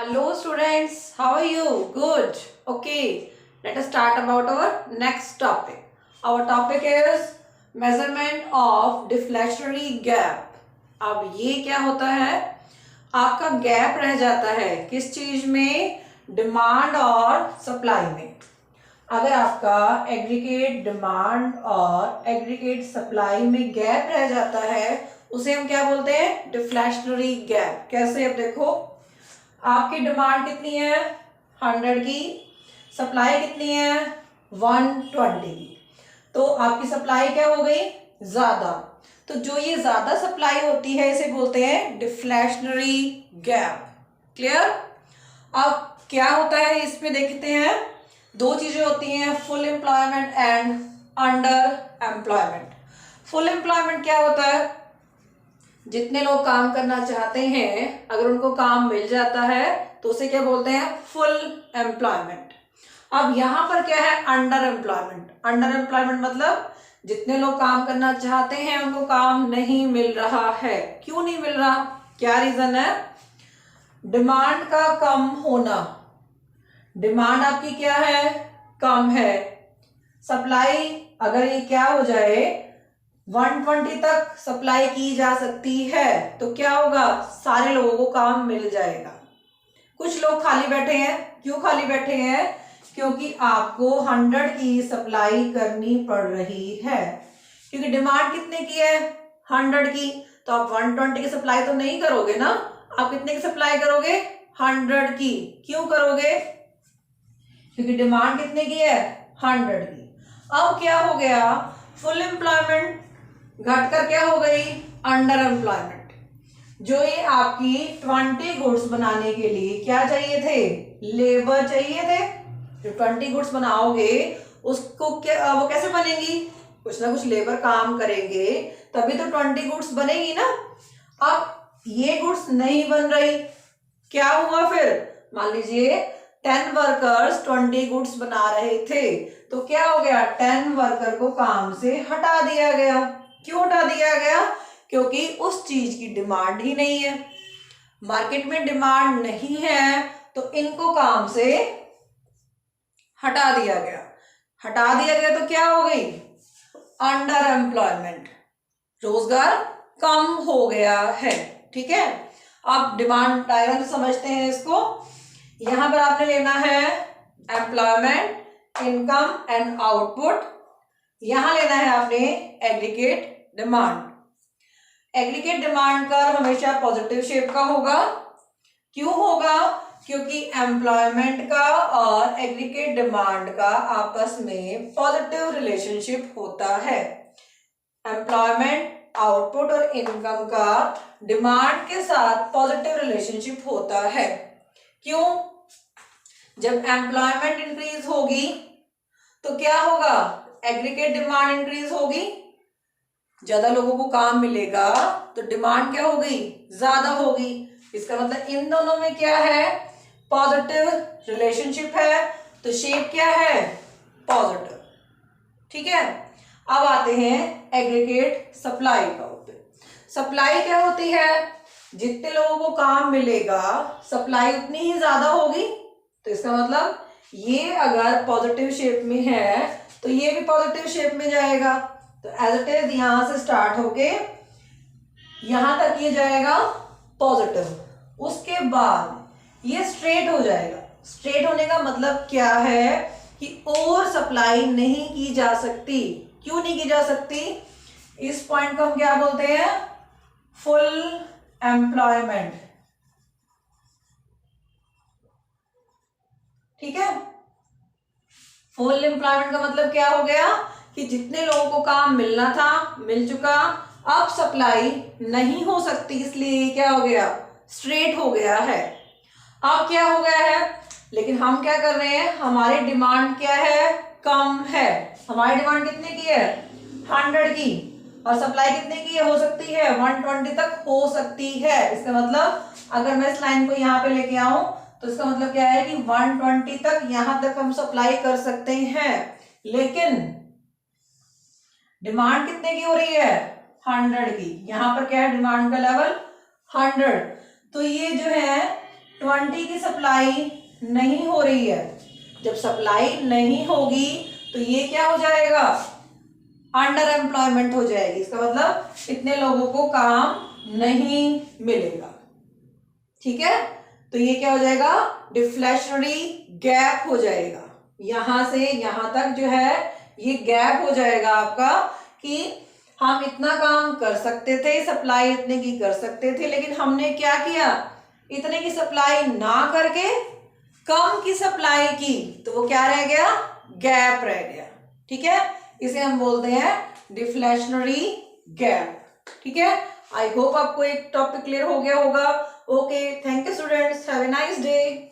Hello students, how are you? Good. Okay, let us start about our next topic. Our topic is measurement of deflationary gap. अब ये क्या होता है? आपका gap रह जाता है किस चीज में? डिमांड और सप्लाई में। अगर आपका एग्रीगेट डिमांड और एग्रीगेट सप्लाई में गैप रह जाता है उसे हम क्या बोलते हैं? Deflationary gap. कैसे? अब देखो, आपकी डिमांड कितनी है? 100 की। सप्लाई कितनी है? 120 की। तो आपकी सप्लाई क्या हो गई? ज्यादा। तो जो ये ज्यादा सप्लाई होती है इसे बोलते हैं डिफ्लेशनरी गैप। क्लियर? अब क्या होता है इसमें देखते हैं। दो चीजें होती हैं, full employment and under employment. Full employment क्या होता है? जितने लोग काम करना चाहते हैं अगर उनको काम मिल जाता है तो उसे क्या बोलते हैं? Full employment. अब यहां पर क्या है? Under employment. अंडर एम्प्लॉयमेंट मतलब जितने लोग काम करना चाहते हैं उनको काम नहीं मिल रहा है। क्यों नहीं मिल रहा? क्या रीजन है? डिमांड का कम होना। डिमांड आपकी क्या है? कम है। सप्लाई अगर ये क्या हो जाए, 120 तक सप्लाई की जा सकती है तो क्या होगा? सारे लोगों को काम मिल जाएगा। कुछ लोग खाली बैठे हैं। क्यों खाली बैठे हैं? क्योंकि आपको 100 की सप्लाई करनी पड़ रही है। क्योंकि डिमांड कितने की है? 100 की। तो आप 120 की सप्लाई तो नहीं करोगे ना। आप कितने की सप्लाई करोगे? 100 की। क्यों करोगे? क्योंकि डिमांड कितने की है? 100 की। अब क्या हो गया? फुल एम्प्लॉयमेंट घटकर क्या हो गई? Under employment. जो ये आपकी 20 गुड्स बनाने के लिए क्या चाहिए थे? लेबर चाहिए थे। जो 20 गुड्स बनाओगे उसको क्या वो कैसे बनेगी? कुछ ना कुछ लेबर काम करेंगे तभी तो 20 गुड्स बनेगी ना। अब ये गुड्स नहीं बन रही, क्या हुआ फिर? मान लीजिए 10 वर्कर्स 20 गुड्स बना रहे थे तो क्या हो गया? 10 वर्कर को काम से हटा दिया गया। क्यों हटा दिया गया? क्योंकि उस चीज की डिमांड ही नहीं है। मार्केट में डिमांड नहीं है तो इनको काम से हटा दिया गया। हटा दिया गया तो क्या हो गई? Under employment. रोजगार कम हो गया है। ठीक है, अब डिमांड डायग्राम समझते हैं इसको। यहां पर आपने लेना है एम्प्लॉयमेंट, इनकम एंड आउटपुट। यहां लेना है आपने aggregate demand. Aggregate demand curve हमेशा पॉजिटिव शेप का होगा। क्यों होगा? क्योंकि एम्प्लॉयमेंट का और एग्रीगेट डिमांड का आपस में पॉजिटिव रिलेशनशिप होता है। एम्प्लॉयमेंट, आउटपुट और इनकम का डिमांड के साथ पॉजिटिव रिलेशनशिप होता है। क्यों? जब एम्प्लॉयमेंट इंक्रीज होगी तो क्या होगा? एग्रीगेट डिमांड इंक्रीज होगी। ज्यादा लोगों को काम मिलेगा तो डिमांड क्या होगी? ज्यादा होगी। इसका मतलब इन दोनों में क्या है? पॉजिटिव रिलेशनशिप है। तो शेप क्या है? पॉजिटिव। ठीक है, अब आते हैं एग्रीगेट सप्लाई का ऊपर। सप्लाई क्या होती है? जितने लोगों को काम मिलेगा सप्लाई उतनी ही ज्यादा होगी। तो इसका मतलब ये अगर पॉजिटिव शेप में है तो ये भी पॉजिटिव शेप में जाएगा। तो एज इट इज यहां से स्टार्ट होके यहां तक ये जाएगा पॉजिटिव। उसके बाद ये स्ट्रेट हो जाएगा। स्ट्रेट होने का मतलब क्या है? कि और सप्लाई नहीं की जा सकती। क्यों नहीं की जा सकती? इस पॉइंट को हम क्या बोलते हैं? Full employment. ठीक है, फुल एम्प्लॉयमेंट का मतलब क्या हो गया? कि जितने लोगों को काम मिलना था मिल चुका। अब सप्लाई नहीं हो सकती, इसलिए क्या हो गया? स्ट्रेट हो गया है। अब क्या हो गया है? लेकिन हम क्या कर रहे हैं? हमारी डिमांड क्या है? कम है। हमारी डिमांड कितने की है? 100 की। और सप्लाई कितने की हो सकती है? 120 तक हो सकती है। इसका मतलब अगर मैं इस लाइन को यहाँ पे लेके आऊं तो इसका मतलब क्या है? कि 120 तक यहां तक हम सप्लाई कर सकते हैं। लेकिन डिमांड कितने की हो रही है? 100 की। यहां पर क्या है? डिमांड का लेवल 100। तो ये जो है 20 की सप्लाई नहीं हो रही है। जब सप्लाई नहीं होगी तो ये क्या हो जाएगा, अंडर एम्प्लॉयमेंट हो जाएगी। इसका मतलब इतने लोगों को काम नहीं मिलेगा। ठीक है, तो ये क्या हो जाएगा, डिफ्लेशनरी गैप हो जाएगा। यहां से यहां तक जो है ये गैप हो जाएगा आपका, कि हम इतना काम कर सकते थे, सप्लाई इतने की कर सकते थे, लेकिन हमने क्या किया, इतने की सप्लाई ना करके कम की सप्लाई की, तो वो क्या रह गया, गैप रह गया। ठीक है, इसे हम बोलते हैं डिफ्लेशनरी गैप। ठीक है, आई होप आपको एक टॉपिक क्लियर हो गया होगा। Okay, thank you students, have a nice day.